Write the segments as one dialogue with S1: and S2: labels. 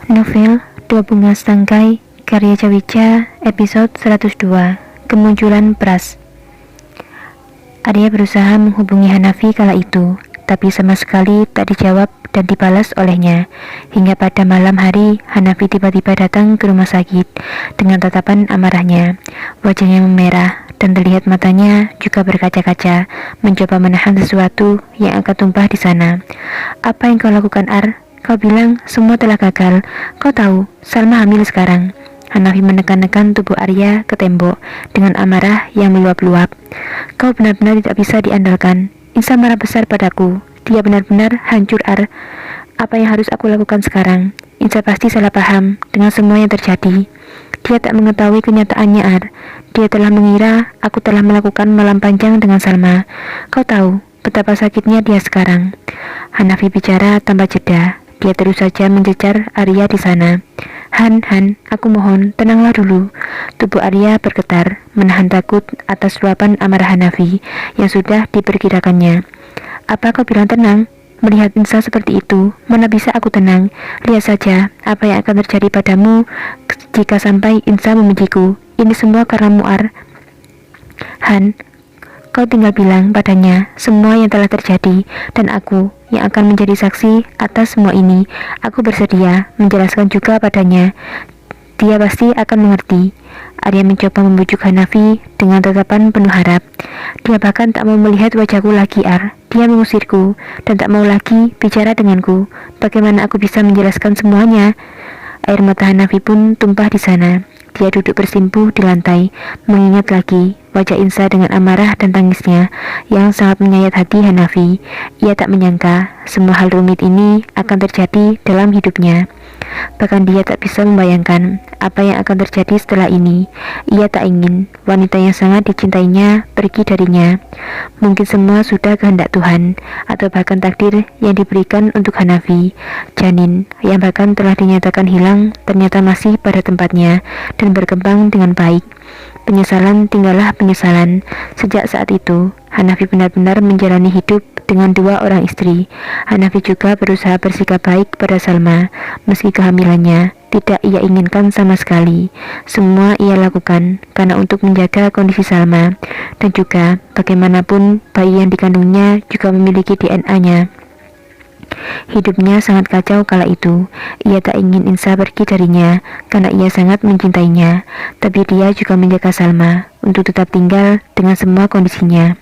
S1: Novel Dua Bunga Setangkai karya Cawica, episode 102. Kemunculan Pras. Arya berusaha menghubungi Hanafi kala itu, tapi sama sekali tak dijawab dan dibalas olehnya. Hingga pada malam hari, Hanafi tiba-tiba datang ke rumah sakit dengan tatapan amarahnya. Wajahnya memerah dan terlihat matanya juga berkaca-kaca, mencoba menahan sesuatu yang akan tumpah di sana. "Apa yang kau lakukan, Ar? Kau bilang semua telah gagal. Kau tahu, Salma hamil sekarang." Hanafi menekan-nekan tubuh Arya ke tembok dengan amarah yang meluap-luap. "Kau benar-benar tidak bisa diandalkan. Insa marah besar padaku. Dia benar-benar hancur, Ar. Apa yang harus aku lakukan sekarang? Insa pasti salah paham dengan semua yang terjadi. Dia tak mengetahui kenyataannya, Ar. Dia telah mengira aku telah melakukan malam panjang dengan Salma. Kau tahu betapa sakitnya dia sekarang." Hanafi bicara tanpa jeda. Dia terus saja mencecar Arya di sana. Han, aku mohon, tenanglah dulu." Tubuh Arya bergetar, menahan takut atas luapan amarah Hanafi yang sudah diperkirakannya. "Apa kau bilang tenang? Melihat Insa seperti itu, mana bisa aku tenang? Lihat saja apa yang akan terjadi padamu jika sampai Insa membenciku. Ini semua karena Muar. Han, kau tinggal bilang padanya semua yang telah terjadi, dan aku yang akan menjadi saksi atas semua ini. Aku bersedia menjelaskan juga padanya. Dia pasti akan mengerti." Arya mencoba membujuk Hanafi dengan tatapan penuh harap. "Dia bahkan tak mau melihat wajahku lagi, Ar. Dia mengusirku dan tak mau lagi bicara denganku. Bagaimana aku bisa menjelaskan semuanya?" Air mata Hanafi pun tumpah di sana. Dia duduk bersimpuh di lantai, mengingat lagi wajah Insa dengan amarah dan tangisnya yang sangat menyayat hati Hanafi. Ia tak menyangka semua hal rumit ini akan terjadi dalam hidupnya. Bahkan dia tak bisa membayangkan apa yang akan terjadi setelah ini. Ia tak ingin wanita yang sangat dicintainya pergi darinya. Mungkin semua sudah kehendak Tuhan, atau bahkan takdir yang diberikan untuk Hanafi. Janin yang bahkan telah dinyatakan hilang ternyata masih pada tempatnya dan berkembang dengan baik. Penyesalan tinggallah penyesalan. Sejak saat itu, Hanafi benar-benar menjalani hidup dengan dua orang istri. Hanafi juga berusaha bersikap baik pada Salma, meski kehamilannya tidak ia inginkan sama sekali. Semua ia lakukan karena untuk menjaga kondisi Salma, dan juga bagaimanapun bayi yang dikandungnya juga memiliki DNA-nya. Hidupnya sangat kacau kala itu. Ia tak ingin Insa pergi darinya karena ia sangat mencintainya, tapi dia juga menjaga Salma untuk tetap tinggal dengan semua kondisinya.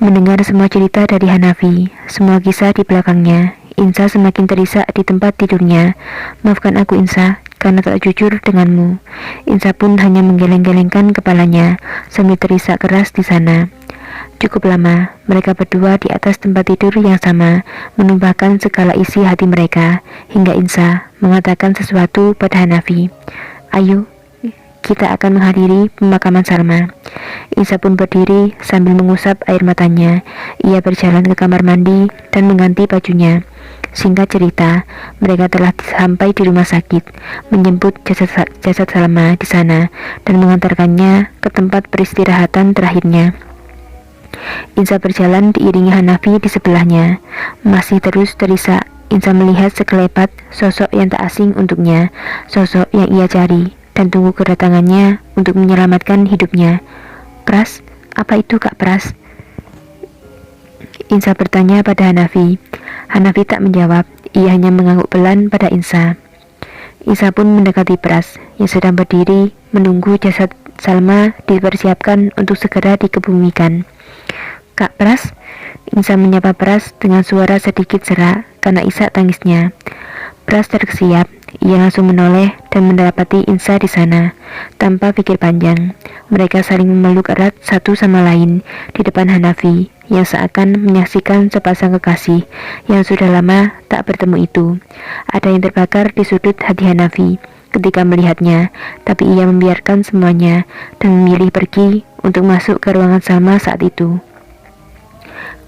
S1: Mendengar semua cerita dari Hanafi, semua kisah di belakangnya, Insa semakin terisak di tempat tidurnya. "Maafkan aku, Insa, karena tak jujur denganmu." Insa pun hanya menggeleng-gelengkan kepalanya sambil terisak keras di sana. Cukup lama, mereka berdua di atas tempat tidur yang sama, menumpahkan segala isi hati mereka, hingga Insa mengatakan sesuatu pada Hanafi. "Ayo, kita akan menghadiri pemakaman Salma." Insa pun berdiri sambil mengusap air matanya. Ia berjalan ke kamar mandi dan mengganti bajunya. Singkat cerita, mereka telah sampai di rumah sakit, menjemput jasad Salma di sana dan mengantarkannya ke tempat peristirahatan terakhirnya. Insa berjalan diiringi Hanafi di sebelahnya. Masih terus terisak, Insa melihat sekelebat sosok yang tak asing untuknya, sosok yang ia cari dan tunggu kedatangannya untuk menyelamatkan hidupnya. "Pras, apa itu Kak Pras?" Insa bertanya pada Hanafi. Hanafi tak menjawab, ia hanya mengangguk pelan pada Insa. Insa pun mendekati Pras yang sedang berdiri menunggu jasad Salma dipersiapkan untuk segera dikebumikan. "Kak Pras?" Insa menyapa Pras dengan suara sedikit serak karena isak tangisnya. Pras terkesiap. Ia langsung menoleh dan mendapati Insa di sana. Tanpa pikir panjang, mereka saling memeluk erat satu sama lain di depan Hanafi yang seakan menyaksikan sepasang kekasih yang sudah lama tak bertemu itu. Ada yang terbakar di sudut hati Hanafi ketika melihatnya, tapi ia membiarkan semuanya dan memilih pergi untuk masuk ke ruangan Salma saat itu.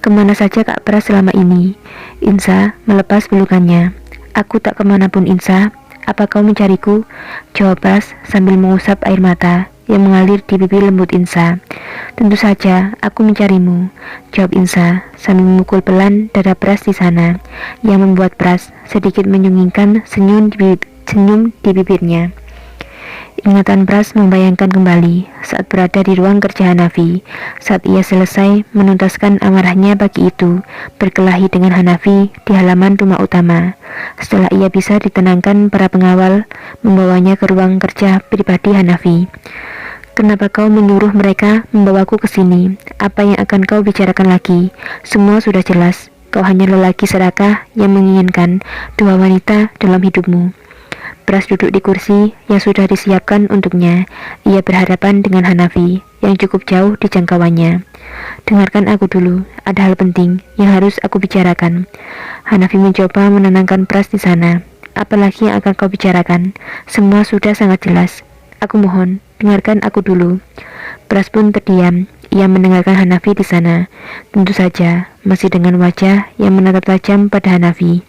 S1: "Kemana saja Kak Pras selama ini?" Insa melepas pelukannya. "Aku tak kemanapun, Insa. Apa kau mencariku?" jawab Pras sambil mengusap air mata. yang mengalir di pipi lembut Insa. "Tentu saja, aku mencarimu," jawab Insa sambil memukul pelan dada Pras di sana, yang membuat Pras sedikit menyungingkan senyum di bibirnya. Ingatan Pras membayangkan kembali saat berada di ruang kerja Hanafi, saat ia selesai menuntaskan amarahnya pagi itu, berkelahi dengan Hanafi di halaman rumah utama. Setelah ia bisa ditenangkan para pengawal, membawanya ke ruang kerja pribadi Hanafi. "Kenapa kau menyuruh mereka membawaku ke sini? Apa yang akan kau bicarakan lagi? Semua sudah jelas. Kau hanya lelaki serakah yang menginginkan dua wanita dalam hidupmu." Pras duduk di kursi yang sudah disiapkan untuknya. Ia berhadapan dengan Hanafi yang cukup jauh di jangkauannya. "Dengarkan aku dulu, ada hal penting yang harus aku bicarakan." Hanafi mencoba menenangkan Pras di sana. "Apalagi yang akan kau bicarakan? Semua sudah sangat jelas. Aku mohon, dengarkan aku dulu." Pras pun terdiam. Ia mendengarkan Hanafi di sana. Tentu saja, masih dengan wajah yang menatap tajam pada Hanafi.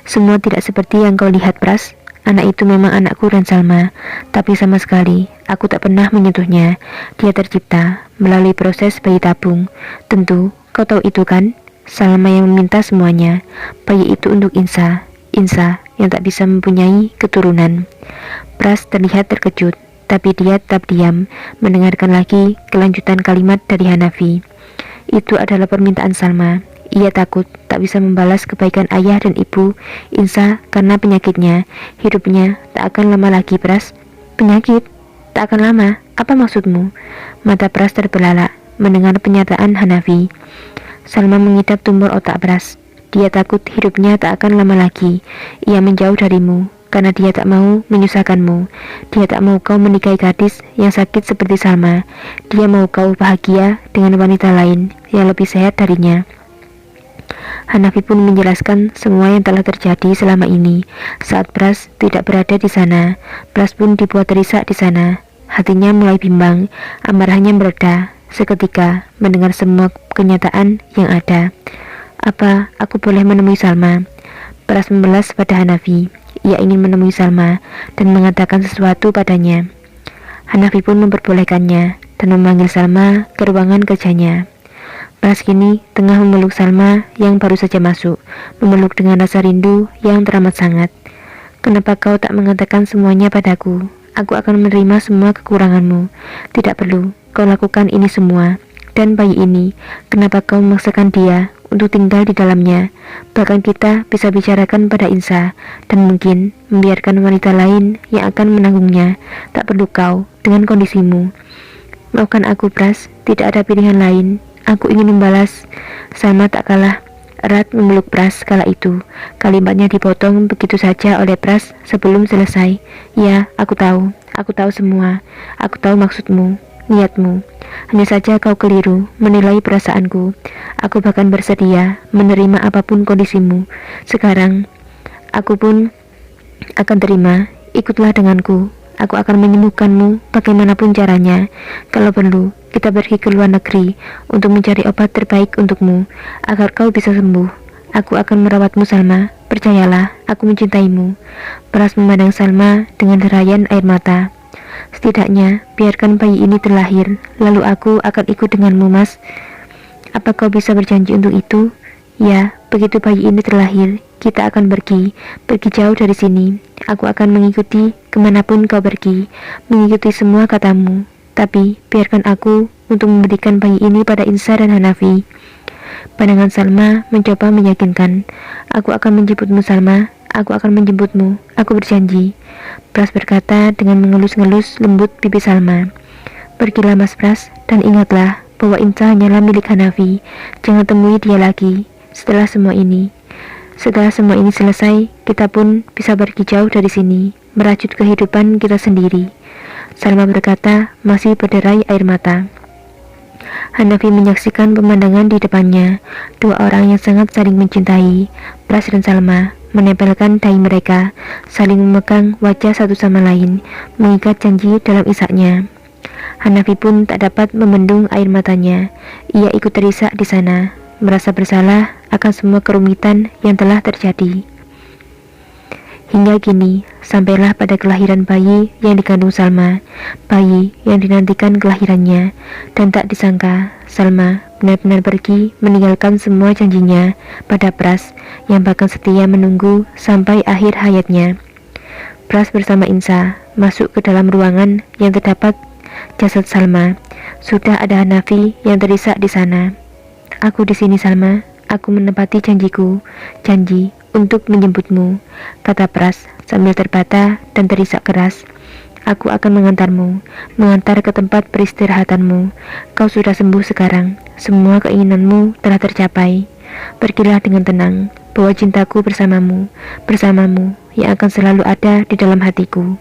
S1: "Semua tidak seperti yang kau lihat, Pras. Anak itu memang anakku dan Salma, tapi sama sekali aku tak pernah menyentuhnya. Dia tercipta melalui proses bayi tabung. Tentu kau tahu itu kan? Salma yang meminta semuanya. Bayi itu untuk Insa yang tak bisa mempunyai keturunan." Pras terlihat terkejut, tapi dia tetap diam, mendengarkan lagi kelanjutan kalimat dari Hanafi. "Itu adalah permintaan Salma. Ia takut tak bisa membalas kebaikan ayah dan ibu Insa karena penyakitnya. Hidupnya tak akan lama lagi, Pras." "Penyakit? Tak akan lama? Apa maksudmu?" Mata Pras terbelalak mendengar pernyataan Hanafi. "Salma mengidap tumor otak, Pras. Dia takut hidupnya tak akan lama lagi. Ia menjauh darimu karena dia tak mau menyusahkanmu. Dia tak mau kau menikahi gadis yang sakit seperti Salma. Dia mau kau bahagia dengan wanita lain yang lebih sehat darinya." Hanafi pun menjelaskan semua yang telah terjadi selama ini saat Pras tidak berada di sana. Pras pun dibuat terisak di sana. Hatinya mulai bimbang, amarahnya mereda seketika mendengar semua kenyataan yang ada. "Apa aku boleh menemui Salma?" Pras membalas pada Hanafi. Ia ingin menemui Salma dan mengatakan sesuatu padanya. Hanafi pun memperbolehkannya dan memanggil Salma ke ruangan kerjanya. Pras kini tengah memeluk Salma yang baru saja masuk, memeluk dengan rasa rindu yang teramat sangat. "Kenapa kau tak mengatakan semuanya padaku? Aku akan menerima semua kekuranganmu. Tidak perlu kau lakukan ini semua. Dan bayi ini, kenapa kau memaksakan dia untuk tinggal di dalamnya? Bahkan kita bisa bicarakan pada Insa dan mungkin membiarkan wanita lain yang akan menanggungnya. Tak perlu kau dengan kondisimu. Maafkan aku, Pras, tidak ada pilihan lain. Aku ingin membalas." Salma tak kalah erat memeluk Pras kala itu. Kalimatnya dipotong begitu saja oleh Pras sebelum selesai. "Ya, aku tahu semua. Aku tahu maksudmu, niatmu. Hanya saja kau keliru menilai perasaanku. Aku bahkan bersedia menerima apapun kondisimu. Sekarang, aku pun akan terima. Ikutlah denganku. Aku akan menyembuhkanmu bagaimanapun caranya. Kalau perlu, kita pergi ke luar negeri untuk mencari obat terbaik untukmu, agar kau bisa sembuh. Aku akan merawatmu, Salma. Percayalah, aku mencintaimu." Pras memandang Salma dengan derayan air mata. "Setidaknya, biarkan bayi ini terlahir, lalu aku akan ikut denganmu, Mas. Apa kau bisa berjanji untuk itu?" "Ya, begitu bayi ini terlahir, kita akan pergi jauh dari sini. Aku akan mengikuti kemanapun kau pergi, mengikuti semua katamu. Tapi biarkan aku untuk memberikan bayi ini pada Insa dan Hanafi." Pandangan Salma mencoba meyakinkan. "Aku akan menjemputmu, Salma. Aku akan menjemputmu. Aku berjanji." Pras berkata dengan mengelus-ngelus lembut pipi Salma. "Pergilah, Mas Pras, dan ingatlah bahwa Insa hanyalah milik Hanafi. Jangan temui dia lagi. Setelah semua ini selesai, kita pun bisa pergi jauh dari sini, merajut kehidupan kita sendiri." Salma berkata masih berderai air mata. Hanafi menyaksikan pemandangan di depannya. Dua orang yang sangat saling mencintai, Pras dan Salma, menempelkan dahi mereka, saling memegang wajah satu sama lain, mengikat janji dalam isaknya. Hanafi pun tak dapat membendung air matanya. Ia ikut terisak di sana, merasa bersalah akan semua kerumitan yang telah terjadi. Hingga kini, sampailah pada kelahiran bayi yang dikandung Salma, bayi yang dinantikan kelahirannya, dan tak disangka Salma benar-benar pergi meninggalkan semua janjinya pada Pras yang bahkan setia menunggu sampai akhir hayatnya. Pras bersama Insa masuk ke dalam ruangan yang terdapat jasad Salma. Sudah ada Hanafi yang terisak di sana. "Aku di sini, Salma. Aku menepati janjiku, janji untuk menjemputmu," kata Pras sambil terbata dan terisak keras. "Aku akan mengantarmu, mengantar ke tempat peristirahatanmu. Kau sudah sembuh sekarang, semua keinginanmu telah tercapai. Pergilah dengan tenang, bawa cintaku bersamamu, bersamamu yang akan selalu ada di dalam hatiku."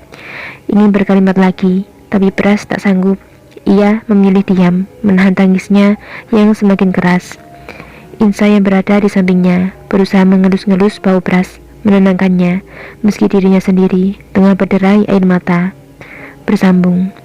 S1: Ingin berkalimat lagi, tapi Pras tak sanggup. Ia memilih diam, menahan tangisnya yang semakin keras. Insa yang berada di sampingnya berusaha mengelus-ngelus bau Pras, menenangkannya, meski dirinya sendiri tengah berderai air mata. Bersambung.